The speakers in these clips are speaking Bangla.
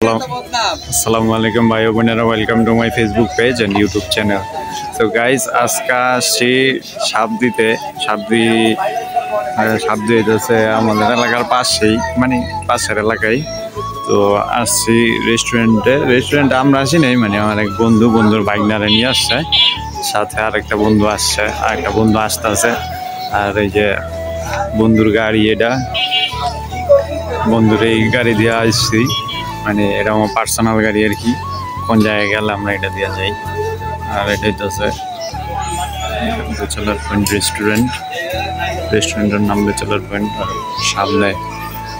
Assalamu alaikum bhai বোনেরা, welcome to my Facebook page and YouTube channel. So guys, আজকে আসছি সাবদি হচ্ছে আমাদের এলাকার পাশেই, মানে পাশের এলাকায়। তো আসছি রেস্টুরেন্টে আমরা আসি নাই, মানে আমার এক বন্ধুর বাইকনারে নিয়ে আসছে, সাথে আরেকটা বন্ধু আসছে, আরেকটা বন্ধু আসতেছে। আর এই যে বন্ধুর গাড়ি, এটা বন্ধুর এই গাড়ি দিয়ে আসছি, মানে এটা আমার পার্সোনাল গাড়ি আর কি। কোন জায়গায় গেলে আমরা এটা দিয়ে যাই। আর এটাই তো আছে ব্যাচেলার পয়েন্ট রেস্টুরেন্টের নাম ব্যাচেলার পয়েন্ট। আর সামনে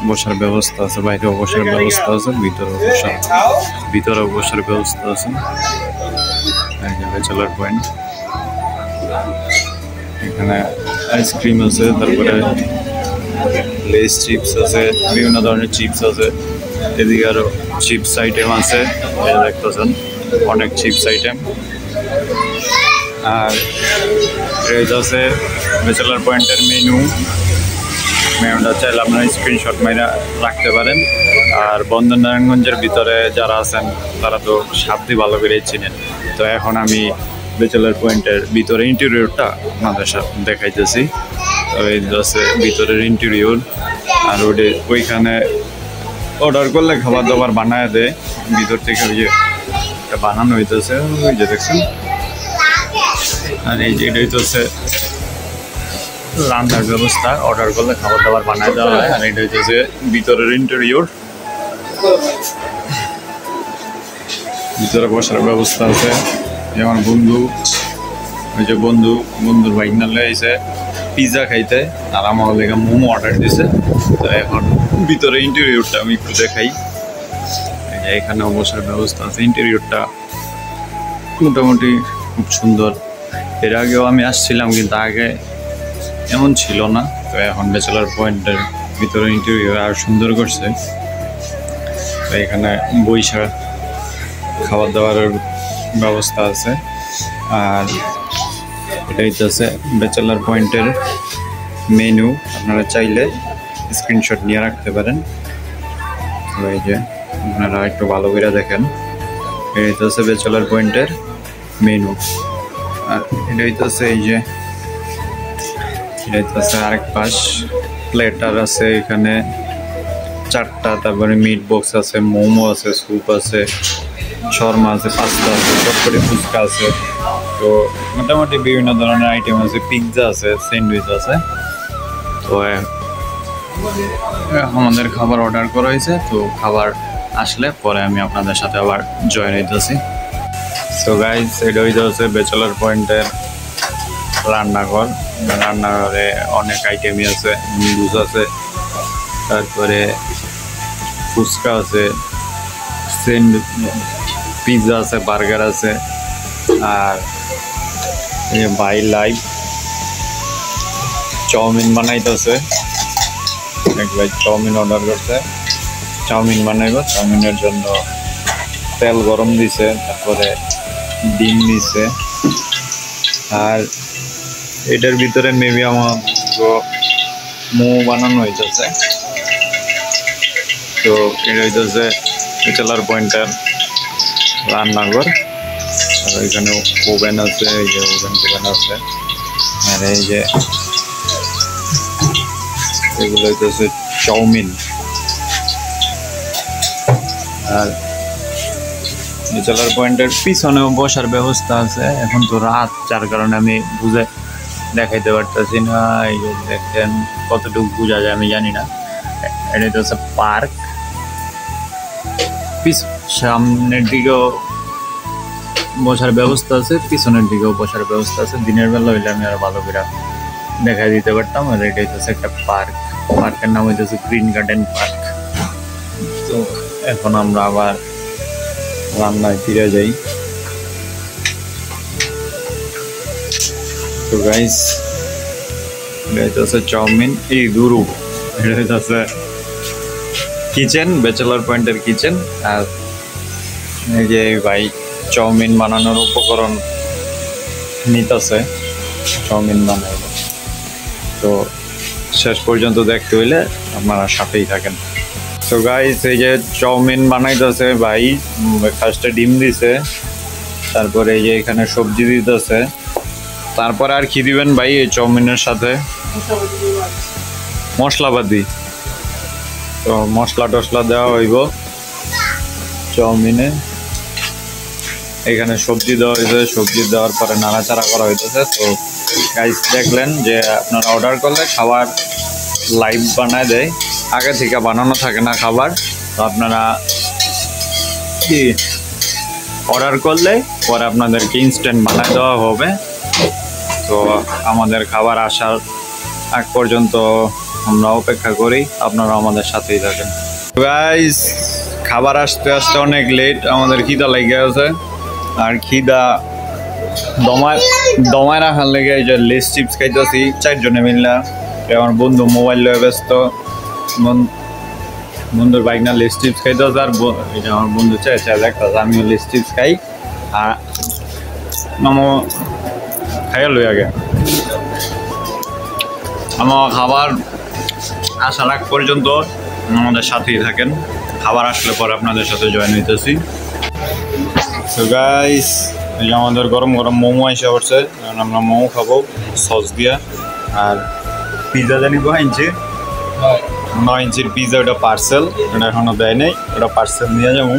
বসার ব্যবস্থা আছে, বাইরেও বসার ব্যবস্থা আছে, ভিতরেও বসার ব্যবস্থা আছে। ব্যাচেলার পয়েন্ট, এখানে আইসক্রিম আছে, তারপরে লেস চিপস আছে, বিভিন্ন ধরনের চিপস আছে। এদিকে আরো চিপস আইটেম আছে, দেখতেছেন অনেক চিপস আইটেম। আর এটা আছে ব্যাচেলার পয়েন্টের মেনুটা চাইলে আপনারা স্ক্রিনশট মেরে রাখতে পারেন। আর বন্দরনারায়ণগঞ্জের ভিতরে যারা আছেন তারা তো সাবদি ভালো করে চিনেন। তো এখন আমি ব্যাচেলার পয়েন্টের ভিতরে ইন্টেরিয়রটা আপনাদের সাথে দেখাইতেছি। তো এই আছে ভিতরের ইন্টেরিয়র। আর ওইখানে অর্ডার করলে খাবার দাবার বানায় দেয় ভিতর থেকে, ওই যে বানানো হইতেছে, ওই যে দেখছেন। আর এই যে এটা হইতেছে রান্নার ব্যবস্থা, অর্ডার করলে খাবার দাবার বানায় দেওয়া হয়। আর এটা হইতেছে ভিতরের ইন্টেরিয়র, ভিতরে বসার ব্যবস্থা আছে। যেমন ওই যে বন্ধুর বাইক নালে এসে পিৎজা খাইতে, আর আমার লেগে মোমো অর্ডার দিছে। তো এখন ভিতরে ইন্টেরিয়রটা আমি একটু দেখাই। এখানেও বসার ব্যবস্থা আছে, ইন্টেরিয়রটা মোটামুটি খুব সুন্দর। এর আগেও আমি আসছিলাম, কিন্তু আগে এমন ছিল না। তো এখন ব্যাচেলার পয়েন্টের ভিতরে ইন্টেরিয়র আর সুন্দর করছে। তো এখানে বৈশা খাবার দাবারের ব্যবস্থা আছে। আর এটাই তো আছে ব্যাচেলার পয়েন্টের মেনু, আপনারা চাইলে স্ক্রিনশট নিয়ে রাখতে পারেন। এই যে আপনারা একটু ভালো করে দেখেন, এটাই তো আছে ব্যাচেলার পয়েন্টের মেনু। আর এটাই তো আছে এই যে এটাই তো আছে আরেক পাশ প্লেটার আছে এখানে 4টা। তারপরে মিট বক্স আছে, মোমো আছে, স্যুপ আছে, শর্মা আছে, পাস্তা আছে, চটপটি ফুচকা আছে। তো মোটামুটি বিভিন্ন ধরনের আইটেম আছে, পিৎজা আছে, স্যান্ডউইচ আছে। তো আমাদের খাবার অর্ডার করা হয়েছে, তো খাবার আসলে পরে আমি আপনাদের সাথে আবার জয়েন হইতেছি। সো গাইজ, এটা হচ্ছে ব্যাচেলার পয়েন্টের রান্নাঘরে অনেক আইটেমই আছে, নুডলস আছে, তারপরে ফুচকা আছে, পিৎজা আছে, বার্গার আছে। আর ভাই লাইভ চাউমিন বানাইতেছে, এক ভাই চাউমিন অর্ডার করছে, চাউমিন বানাইব। চাউমিনের জন্য তেল গরম দিছে, তারপরে ডিম দিছে। আর এটার ভিতরে মেবি আমার মোমো বানানো হইতেছে। তো এটা হইতেছে ব্যাচেলার পয়েন্টের রান্নাঘর। আর এখানে ওভেন আছে, এই যে ওভেন আছে। আর এই যে এগুলো হইতেছে চাউমিন। আর ব্যাচেলার পয়েন্টের পিছনেও বসার ব্যবস্থা আছে। এখন তো রাত, যার কারণে আমি বুঝে দেখাইতে পারতেছি না। এই যে দেখেন কতটুকু বোঝা যায় আমি জানি না। এটা তো হচ্ছে পার্ক, সামনের দিকেও বসার ব্যবস্থা আছে, পিছনের দিকেও বসার ব্যবস্থা আছে। দিনের বেলা হইলে আমি আরো ভালো করে দেখাই দিতে পারতাম। আর এটা হচ্ছে একটা পার্কের নাম হইতেছে গ্রিন গার্ডেন পার্ক। তো এখন আমরা আবার রান্নায় ফিরে যাই। তো গাইস, এটা হচ্ছে চাউমিন, এই দুরু, এটা হচ্ছে কিচেন, ব্যাচেলার পয়েন্টের কিচেন। আর এই যে ভাই চাউমিন বানানোর উপকরণ নিতেছে, চাউমিন বানাইব। তো শেষ পর্যন্ত দেখতে হইলে আপনারা সাথেই থাকেন। তো গাইস এই যে চাউমিন বানাইতেছে ভাই, ফার্স্টে ডিম দিছে, তারপরে এই যে এখানে সবজি দিতেছে, তারপরে আর কি দিবেন ভাই এই চাউমিনের সাথে? মশলাপাতি। তো মশলা টসলা দেওয়া হইব চাউমিনে। এখানে সবজি দেওয়া হয়েছে, সবজি দেওয়ার পরে নাড়াচাড়া করা হইতেছে। তো গাইস দেখলেন যে আপনারা অর্ডার করলে খাবার লাইভ বানায় দেয়, আগে থেকে বানানো থাকে না খাবার। তো আপনারা কি অর্ডার করলে পরে আপনাদেরকে ইনস্ট্যান্ট বানায় দেওয়া হবে। তো আমাদের খাবার আসার আগ পর্যন্ত আমরা অপেক্ষা করি, আপনারা আমাদের সাথেই থাকেন। গাইস খাবার আসতে আসতে অনেক লেট, আমাদের খিদা লেগে আছে। আর খিদা দমায় রাখার লেগে এই যে লেস চিপস খাইতেছি 4 জনে মিললা। আমার বন্ধু মোবাইল লয়ে ব্যস্ত, বন্ধুর বাইক না লেস চিপস খাইতেছে। আর এই যে আমার বন্ধু চাই দেখতেছে আমিও লেস চিপস খাই। আর মামা খাইয়া লই আগে। আমার খাবার আসার আগ পর্যন্ত আমাদের সাথেই থাকেন, খাবার আসলে পরে আপনাদের সাথে জয়েন হইতেছি। তো গাইস এই যে আমাদের গরম গরম মোমো এসে পড়ছে, আমরা মোমো খাবো সস দিয়া। আর পিৎজা জানি 9 ইঞ্চির পিৎজা, ওটা পার্সেল, ওটা এখনো দেয় নাই, ওটা পার্সেল নিয়ে যাবো।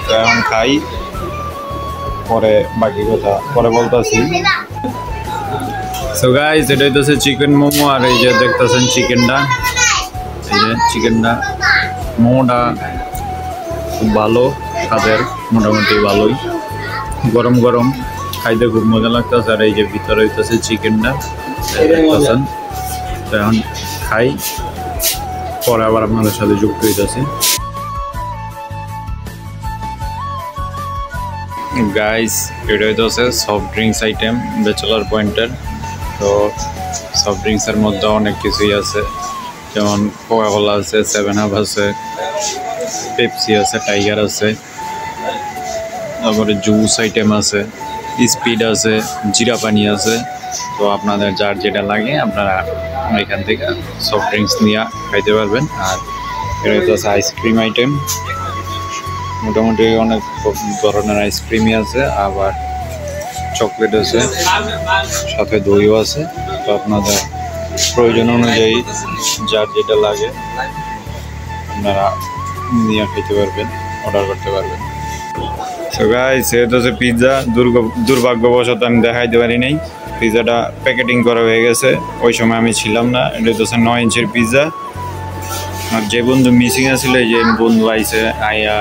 তো এখন খাই, পরে বাকি কথা পরে বলতেছি। সো গাইস এটা হইতেছে চিকেন মোমো। আর এই যে দেখতেছেন চিকেনটা, এই যে চিকেনটা, মোমোটা খুব ভালো স্বাদের, মোটামুটি ভালোই, গরম গরম খাইতে খুব মজা লাগতেছে। আর এই যে ভিতরে হইতেছে চিকেনটা দেখতেছেন। তো এখন খাই, পরে আবার আপনাদের সাথে যুক্ত হইতেছি। গাইস এটা হইতেছে সফট ড্রিঙ্কস আইটেম ব্যাচেলার পয়েন্টের। তো সফট ড্রিঙ্কসের মধ্যে অনেক কিছুই আছে, যেমন কোকা কোলা আছে, 7 আপ আছে, পেপসি আছে, টাইগার আছে, তারপরে জুস আইটেম আছে, স্পিড আছে, জিরা পানি আছে। তো আপনাদের যার যেটা লাগে আপনারা এখান থেকে সফট ড্রিঙ্কস নিয়ে খাইতে পারবেন। আর এটা হচ্ছে আইসক্রিম আইটেম, মোটামুটি অনেক ধরনের আইসক্রিমই আছে, আবার চকলেট আছে, সাথে দইও আছে। তো আপনাদের প্রয়োজন অনুযায়ী যার যেটা লাগে আপনারা নিয়ে খেতে পারবেন, অর্ডার করতে পারবেন। তো গাইস এটা হচ্ছে পিৎজা। দুর্ভাগ্যবশত আমি দেখাইতে পারি নাই, পিৎজাটা প্যাকেটিং করা হয়ে গেছে, ওই সময় আমি ছিলাম না। এটা হচ্ছে 9 ইঞ্চির পিৎজা। আর যে বন্ধু মিসিং আছিল, এই যে বন্ধু আইছে, আইয়া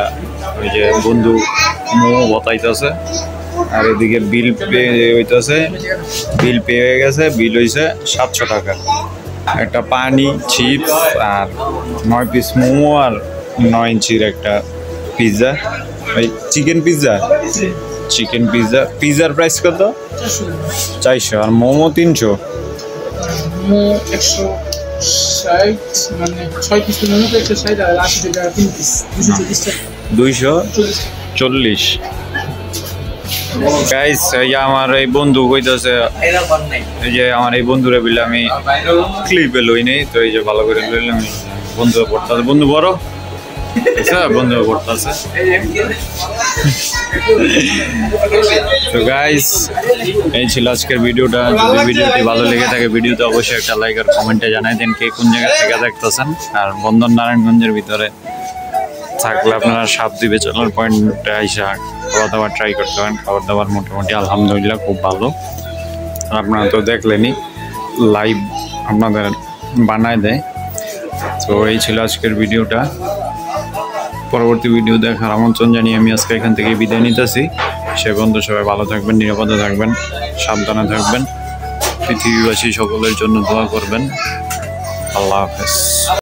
ওই যে বন্ধু মোমো বতাইতেছে। আর এদিকে বিল পে হইতেছে, বিল পে হয়ে গেছে, বিল হয়েছে 700 টাকা। একটা পানি, চিপস আর 9 পিস মোমো আর 9 ইঞ্চির একটা পিৎজা, ওই চিকেন পিৎজা। পিৎজার প্রাইস কত? 400। আর মোমো 300। 240। গাইস এই যে আমার এই বন্ধু কইতাছে, এই যে আমার এই বন্ধুরে বলে আমি ক্লিপে লই নেই। তো এই যে ভালো করে লইলাম, বন্ধু পড়তেছে, বন্ধু বড় বন্ধু পড়তেছে। তো গাইস এই ছিল আজকের ভিডিওটা। যদি ভিডিওটি ভালো লেগে থাকে ভিডিওতে অবশ্যই একটা লাইক আর কমেন্টে জানাই দেন কে কোন জায়গা থেকে দেখতেছেন। আর বন্দর নারায়ণগঞ্জের ভিতরে থাকলে আপনারা সাবদ্বীপে চলার পয়েন্টে আইসা খাওয়া দাওয়া ট্রাই করতে পারেন। খাবার দাবার মোটামুটি আলহামদুলিল্লাহ খুব ভালো। আর আপনারা তো দেখলেনই, লাইভ আপনাদের বানায় দেয়। তো এই ছিল আজকের ভিডিওটা। পরবর্তী ভিডিও দেখার আমন্ত্রণ জানিয়ে আমি আজকে এখান থেকে বিদায় নিতেছি। সে বন্ধু সবাই ভালো থাকবেন, নিরাপদে থাকবেন, সাবধানে থাকবেন, পৃথিবীবাসী সকলের জন্য দোয়া করবেন। আল্লাহ হাফেজ।